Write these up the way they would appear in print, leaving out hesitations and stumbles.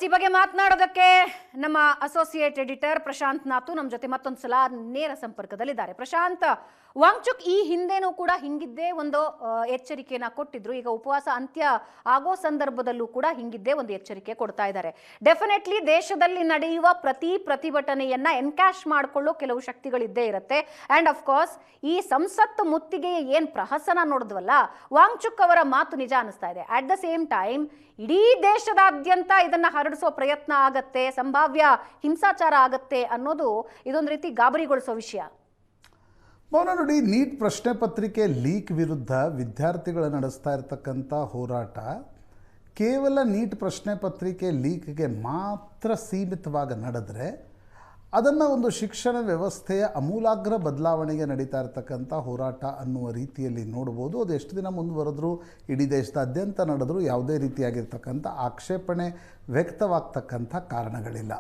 ಈ ಬಗ್ಗೆ ಮಾತನಾಡೋದಕ್ಕೆ ನಮ್ಮ ಅಸೋಸಿಯೇಟ್ ಎಡಿಟರ್ ಪ್ರಶಾಂತ್ ನಾತು ನಮ್ಮ ಜೊತೆ ಮತ್ತೊಂದು ಸಲ ನೇರ ಸಂಪರ್ಕದಲ್ಲಿದ್ದಾರೆ. ಪ್ರಶಾಂತ್, ವಾಂಗ್ಚುಕ್ ಈ ಹಿಂದೆನೂ ಕೂಡ ಹಿಂಗಿದ್ದೇ ಒಂದು ಎಚ್ಚರಿಕೆಯನ್ನ ಕೊಟ್ಟಿದ್ರು. ಈಗ ಉಪವಾಸ ಅಂತ್ಯ ಆಗೋ ಸಂದರ್ಭದಲ್ಲೂ ಕೂಡ ಹಿಂಗಿದ್ದೇ ಒಂದು ಎಚ್ಚರಿಕೆ ಕೊಡ್ತಾ ಇದ್ದಾರೆ. ಡೆಫಿನೆಟ್ಲಿ ದೇಶದಲ್ಲಿ ನಡೆಯುವ ಪ್ರತಿ ಪ್ರತಿಭಟನೆಯನ್ನ ಎನ್ಕ್ಯಾಶ್ ಮಾಡಿಕೊಳ್ಳೋ ಕೆಲವು ಶಕ್ತಿಗಳಿದ್ದೇ ಇರುತ್ತೆ. ಅಂಡ್ ಆಫ್ ಕೋರ್ಸ್ ಈ ಸಂಸತ್ತು ಮುತ್ತಿಗೆ ಏನ್ ಪ್ರಹಸನ ನೋಡಿದ್ವಲ್ಲ, ವಾಂಗ್ಚುಕ್ ಅವರ ಮಾತು ನಿಜ ಅನಿಸ್ತಾ ಇದೆ. ಅಟ್ ದ ಸೇಮ್ ಟೈಮ್ ಇಡೀ ದೇಶದಾದ್ಯಂತ ಇದನ್ನ ಹರಡಿಸೋ ಪ್ರಯತ್ನ ಆಗತ್ತೆ, ಸಂಭಾವ್ಯ ಹಿಂಸಾಚಾರ ಆಗತ್ತೆ ಅನ್ನೋದು ಇದೊಂದು ರೀತಿ ಗಾಬರಿಗೊಳಿಸೋ ವಿಷಯ. ಮೌನ ನೋಡಿ, ನೀಟ್ ಪ್ರಶ್ನೆ ಪತ್ರಿಕೆ ಲೀಕ್ ವಿರುದ್ಧ ವಿದ್ಯಾರ್ಥಿಗಳು ನಡೆಸ್ತಾ ಇರತಕ್ಕಂಥ ಹೋರಾಟ ಕೇವಲ ನೀಟ್ ಪ್ರಶ್ನೆ ಪತ್ರಿಕೆ ಲೀಕ್ಗೆ ಮಾತ್ರ ಸೀಮಿತವಾಗಿ ನಡೆದರೆ ಅದನ್ನು ಒಂದು ಶಿಕ್ಷಣ ವ್ಯವಸ್ಥೆಯ ಅಮೂಲಾಗ್ರ ಬದಲಾವಣೆಗೆ ನಡೀತಾ ಇರತಕ್ಕಂಥ ಹೋರಾಟ ಅನ್ನುವ ರೀತಿಯಲ್ಲಿ ನೋಡ್ಬೋದು. ಅದು ಎಷ್ಟು ದಿನ ಮುಂದುವರೆದ್ರೂ ಇಡೀ ದೇಶದಾದ್ಯಂತ ನಡೆದರೂ ಯಾವುದೇ ರೀತಿಯಾಗಿರ್ತಕ್ಕಂಥ ಆಕ್ಷೇಪಣೆ ವ್ಯಕ್ತವಾಗ್ತಕ್ಕಂಥ ಕಾರಣಗಳಿಲ್ಲ.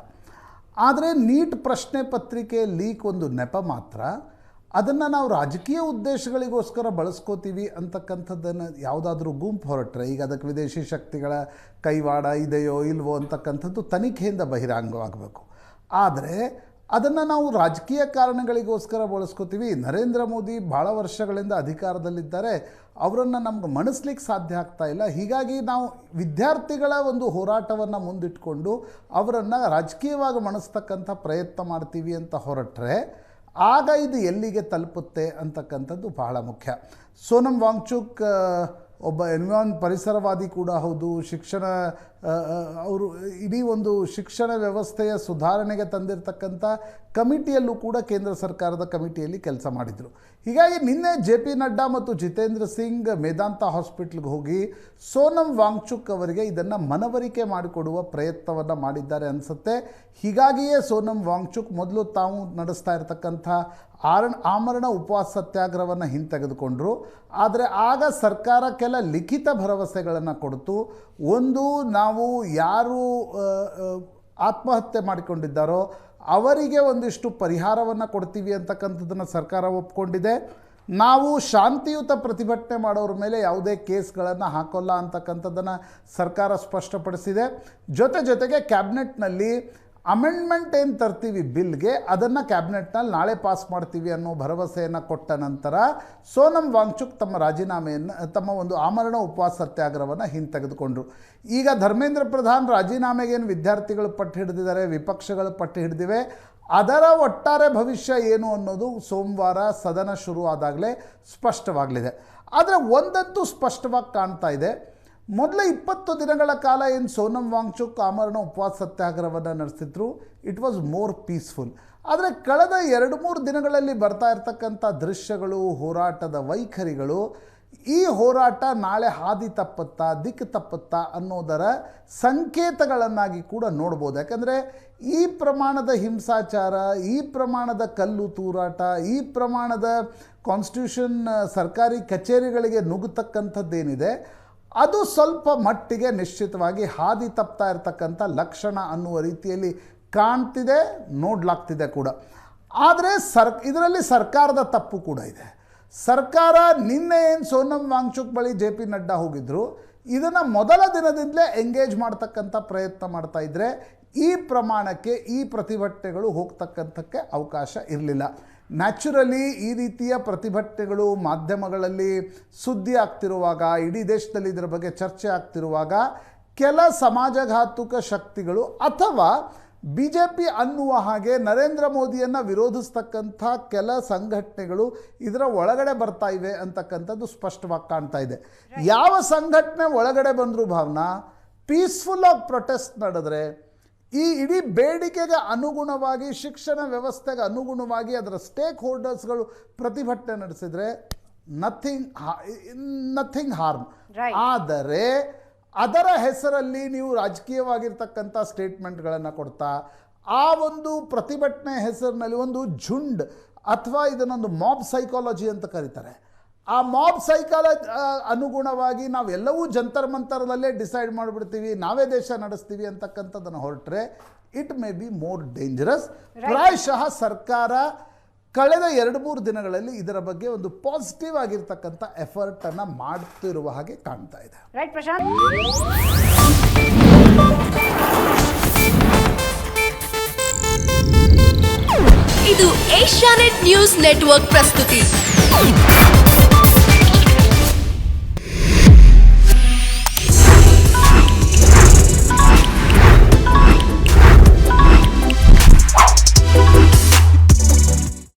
ಆದರೆ ನೀಟ್ ಪ್ರಶ್ನೆ ಪತ್ರಿಕೆ ಲೀಕ್ ಒಂದು ನೆಪ ಮಾತ್ರ. ಅದನ್ನು ನಾವು ರಾಜಕೀಯ ಉದ್ದೇಶಗಳಿಗೋಸ್ಕರ ಬಳಸ್ಕೋತೀವಿ ಅಂತಕ್ಕಂಥದ್ದನ್ನು ಯಾವುದಾದ್ರೂ ಗುಂಪು ಹೊರಟ್ರೆ, ಈಗ ಅದಕ್ಕೆ ವಿದೇಶಿ ಶಕ್ತಿಗಳ ಕೈವಾಡ ಇದೆಯೋ ಇಲ್ವೋ ಅಂತಕ್ಕಂಥದ್ದು ತನಿಖೆಯಿಂದ ಬಹಿರಂಗವಾಗಬೇಕು. ಆದರೆ ಅದನ್ನು ನಾವು ರಾಜಕೀಯ ಕಾರಣಗಳಿಗೋಸ್ಕರ ಬಳಸ್ಕೋತೀವಿ. ನರೇಂದ್ರ ಮೋದಿ ಭಾಳ ವರ್ಷಗಳಿಂದ ಅಧಿಕಾರದಲ್ಲಿದ್ದಾರೆ, ಅವರನ್ನು ನಮ್ಗೆ ಮಣಿಸ್ಲಿಕ್ಕೆ ಸಾಧ್ಯ ಆಗ್ತಾ ಇಲ್ಲ. ಹೀಗಾಗಿ ನಾವು ವಿದ್ಯಾರ್ಥಿಗಳ ಒಂದು ಹೋರಾಟವನ್ನು ಮುಂದಿಟ್ಕೊಂಡು ಅವರನ್ನು ರಾಜಕೀಯವಾಗಿ ಮಣಿಸ್ತಕ್ಕಂಥ ಪ್ರಯತ್ನ ಮಾಡ್ತೀವಿ ಅಂತ ಹೊರಟ್ರೆ ಆಗ ಇದು ಎಲ್ಲಿಗೆ ತಲುಪುತ್ತೆ ಅಂತಕ್ಕಂಥದ್ದು ಬಹಳ ಮುಖ್ಯ. ಸೋನಮ್ ವಾಂಗ್ಚುಕ್ ಒಬ್ಬ ಪರಿಸರವಾದಿ ಕೂಡ ಹೌದು. ಅವರು ಇಡೀ ಒಂದು ಶಿಕ್ಷಣ ವ್ಯವಸ್ಥೆಯ ಸುಧಾರಣೆಗೆ ತಂದಿರತಕ್ಕಂಥ ಕಮಿಟಿಯಲ್ಲೂ ಕೂಡ ಕೇಂದ್ರ ಸರ್ಕಾರದ ಕಮಿಟಿಯಲ್ಲಿ ಕೆಲಸ ಮಾಡಿದರು. ಹೀಗಾಗಿ ನಿನ್ನೆ JP ನಡ್ಡಾ ಮತ್ತು ಜಿತೇಂದ್ರ ಸಿಂಗ್ ಮೇದಾಂತ ಹಾಸ್ಪಿಟ್ಲ್ಗೆ ಹೋಗಿ ಸೋನಮ್ ವಾಂಗ್ಚುಕ್ ಅವರಿಗೆ ಇದನ್ನು ಮನವರಿಕೆ ಮಾಡಿಕೊಡುವ ಪ್ರಯತ್ನವನ್ನು ಮಾಡಿದ್ದಾರೆ ಅನಿಸುತ್ತೆ. ಹೀಗಾಗಿಯೇ ಸೋನಮ್ ವಾಂಗ್ಚುಕ್ ಮೊದಲು ತಾವು ನಡೆಸ್ತಾ ಇರತಕ್ಕಂಥ ಆಮರಣ ಉಪವಾಸ ಸತ್ಯಾಗ್ರಹವನ್ನು ಹಿಂತೆಗೆದುಕೊಂಡರು. ಆದರೆ ಆಗ ಸರ್ಕಾರ ಕೆಲ ಲಿಖಿತ ಭರವಸೆಗಳನ್ನು ಕೊಡ್ತು. ಒಂದು, ನಾವು ಯಾರು ಆತ್ಮಹತ್ಯೆ ಮಾಡಿಕೊಂಡಿದ್ದಾರೋ ಅವರಿಗೆ ಒಂದಿಷ್ಟು ಪರಿಹಾರವನ್ನು ಕೊಡ್ತೀವಿ ಅಂತಕ್ಕಂಥದ್ದನ್ನು ಸರ್ಕಾರ ಒಪ್ಕೊಂಡಿದೆ. ನಾವು ಶಾಂತಿಯುತ ಪ್ರತಿಭಟನೆ ಮಾಡೋರ ಮೇಲೆ ಯಾವುದೇ ಕೇಸ್ಗಳನ್ನು ಹಾಕೋಲ್ಲ ಅಂತಕ್ಕಂಥದ್ದನ್ನು ಸರ್ಕಾರ ಸ್ಪಷ್ಟಪಡಿಸಿದೆ. ಜೊತೆಗೆ ಕ್ಯಾಬಿನೆಟ್ನಲ್ಲಿ ಅಮೆಂಡ್ಮೆಂಟ್ ಏನು ತರ್ತೀವಿ ಬಿಲ್ಗೆ, ಅದನ್ನು ಕ್ಯಾಬಿನೆಟ್ನಲ್ಲಿ ನಾಳೆ ಪಾಸ್ ಮಾಡ್ತೀವಿ ಅನ್ನೋ ಭರವಸೆಯನ್ನು ಕೊಟ್ಟ ನಂತರ ಸೋನಮ್ ವಾಂಗ್ಚುಕ್ ತಮ್ಮ ಒಂದು ಆಮರಣ ಉಪವಾಸ ಸತ್ಯಾಗ್ರಹವನ್ನು ಹಿಂತೆಗೆದುಕೊಂಡ್ರು. ಈಗ ಧರ್ಮೇಂದ್ರ ಪ್ರಧಾನ್ ರಾಜೀನಾಮೆಗೇನು ವಿದ್ಯಾರ್ಥಿಗಳು ಪಟ್ಟು ಹಿಡಿದಿದ್ದಾರೆ, ವಿಪಕ್ಷಗಳು ಪಟ್ಟು ಹಿಡಿದಿವೆ, ಅದರ ಒಟ್ಟಾರೆ ಭವಿಷ್ಯ ಏನು ಅನ್ನೋದು ಸೋಮವಾರ ಸದನ ಶುರು ಆದಾಗಲೇ ಸ್ಪಷ್ಟವಾಗಲಿದೆ. ಆದರೆ ಒಂದಂತೂ ಸ್ಪಷ್ಟವಾಗಿ ಕಾಣ್ತಾ ಇದೆ. ಮೊದಲ 20 ದಿನಗಳ ಕಾಲ ಏನು ಸೋನಮ್ ವಾಂಗ್ಚುಕ್ ಆಮರಣ ಉಪವಾಸ ಸತ್ಯಾಗ್ರಹವನ್ನು ನಡೆಸಿದ್ರು, ಇಟ್ ವಾಸ್ ಮೋರ್ ಪೀಸ್ಫುಲ್. ಆದರೆ ಕಳೆದ 2-3 ದಿನಗಳಲ್ಲಿ ಬರ್ತಾ ಇರ್ತಕ್ಕಂಥ ದೃಶ್ಯಗಳು, ಹೋರಾಟದ ವೈಖರಿಗಳು ಈ ಹೋರಾಟ ನಾಳೆ ಹಾದಿ ತಪ್ಪುತ್ತಾ, ದಿಕ್ಕು ತಪ್ಪುತ್ತಾ ಅನ್ನೋದರ ಸಂಕೇತಗಳನ್ನಾಗಿ ಕೂಡ ನೋಡ್ಬೋದು. ಯಾಕಂದರೆ ಈ ಪ್ರಮಾಣದ ಹಿಂಸಾಚಾರ, ಈ ಪ್ರಮಾಣದ ಕಲ್ಲು ತೂರಾಟ, ಈ ಪ್ರಮಾಣದ ಕಾನ್ಸ್ಟಿಟ್ಯೂಷನ್ ಸರ್ಕಾರಿ ಕಚೇರಿಗಳಿಗೆ ನುಗ್ಗತಕ್ಕಂಥದ್ದೇನಿದೆ ಅದು ಸ್ವಲ್ಪ ಮಟ್ಟಿಗೆ ನಿಶ್ಚಿತವಾಗಿ ಹಾದಿ ತಪ್ತಾ ಇರತಕ್ಕಂಥ ಲಕ್ಷಣ ಅನ್ನುವ ರೀತಿಯಲ್ಲಿ ಕಾಣ್ತಿದೆ, ನೋಡಲಾಗ್ತಿದೆ ಕೂಡ. ಆದರೆ ಇದರಲ್ಲಿ ಸರ್ಕಾರದ ತಪ್ಪು ಕೂಡ ಇದೆ. ಸರ್ಕಾರ ನಿನ್ನೆ ಏನು ಸೋನಮ್ ವಾಂಗ್ಚುಕ್ ಬಳಿ JP ನಡ್ಡಾ ಹೋಗಿದ್ರು, ಇದನ್ನು ಮೊದಲ ದಿನದಿಂದಲೇ ಎಂಗೇಜ್ ಮಾಡ್ತಕ್ಕಂಥ ಪ್ರಯತ್ನ ಮಾಡ್ತಾ ಇದ್ದರೆ ಈ ಪ್ರಮಾಣಕ್ಕೆ ಈ ಪ್ರತಿಭಟನೆಗಳು ಹೋಗ್ತಕ್ಕಂಥಕ್ಕೆ ಅವಕಾಶ ಇರಲಿಲ್ಲ. ನ್ಯಾಚುರಲಿ ಈ ರೀತಿಯ ಪ್ರತಿಭಟನೆಗಳು ಮಾಧ್ಯಮಗಳಲ್ಲಿ ಸುದ್ದಿ ಆಗ್ತಿರುವಾಗ, ಇಡೀ ದೇಶದಲ್ಲಿ ಇದರ ಬಗ್ಗೆ ಚರ್ಚೆ ಆಗ್ತಿರುವಾಗ ಕೆಲ ಸಮಾಜಘಾತುಕ ಶಕ್ತಿಗಳು ಅಥವಾ BJP ಅನ್ನುವ ಹಾಗೆ ನರೇಂದ್ರ ಮೋದಿಯನ್ನು ವಿರೋಧಿಸ್ತಕ್ಕಂಥ ಕೆಲ ಸಂಘಟನೆಗಳು ಇದರ ಒಳಗಡೆ ಬರ್ತಾ ಇವೆ ಅಂತಕ್ಕಂಥದ್ದು ಸ್ಪಷ್ಟವಾಗಿ ಕಾಣ್ತಾ ಇದೆ. ಯಾವ ಸಂಘಟನೆ ಒಳಗಡೆ ಬಂದರೂ ಭಾವನಾ, ಪೀಸ್ಫುಲ್ಲಾಗಿ ಪ್ರೊಟೆಸ್ಟ್ ನಡೆದ್ರೆ, ಈ ಇಡೀ ಬೇಡಿಕೆಗೆ ಅನುಗುಣವಾಗಿ, ಶಿಕ್ಷಣ ವ್ಯವಸ್ಥೆಗೆ ಅನುಗುಣವಾಗಿ ಅದರ ಸ್ಟೇಕ್ ಹೋಲ್ಡರ್ಸ್ಗಳು ಪ್ರತಿಭಟನೆ ನಡೆಸಿದರೆ ನಥಿಂಗ್ ಹಾರ್ಮ್. ಆದರೆ ಅದರ ಹೆಸರಲ್ಲಿ ನೀವು ರಾಜಕೀಯವಾಗಿರ್ತಕ್ಕಂಥ ಸ್ಟೇಟ್ಮೆಂಟ್ಗಳನ್ನು ಕೊಡ್ತಾ, ಆ ಒಂದು ಪ್ರತಿಭಟನೆ ಹೆಸರಿನಲ್ಲಿ ಒಂದು ಝುಂಡ್ ಅಥವಾ ಇದನ್ನೊಂದು ಮಾಬ್ ಸೈಕಾಲಜಿ ಅಂತ ಕರೀತಾರೆ, ಆ ಮಾಬ್ ಸೈಕಾಲಜಿ ಅನುಗುಣವಾಗಿ ನಾವೆಲ್ಲವೂ ಜಂತರ್ ಮಂತರದಲ್ಲೇ ಡಿಸೈಡ್ ಮಾಡಿಬಿಡ್ತೀವಿ, ನಾವೇ ದೇಶ ನಡೆಸ್ತೀವಿ ಅಂತಕ್ಕಂಥದ್ದನ್ನು ಹೊರಟ್ರೆ it may be more dangerous. ಪ್ರಾಯಶಃ ಸರ್ಕಾರ ಕಳೆದ 2-3 ದಿನಗಳಲ್ಲಿ ಇದರ ಬಗ್ಗೆ ಒಂದು ಪಾಸಿಟಿವ್ ಆಗಿರ್ತಕ್ಕಂಥ ಎಫರ್ಟ್ ಅನ್ನು ಮಾಡ್ತಿರುವ ಹಾಗೆ ಕಾಣ್ತಾ ಇದೆ. ರೈಟ್ ಪ್ರಶಾಂತ್. ಇದು ಏಷ್ಯಾನೆಟ್ ನ್ಯೂಸ್ ನೆಟ್ವರ್ಕ್ ಪ್ರಸ್ತುತಿ.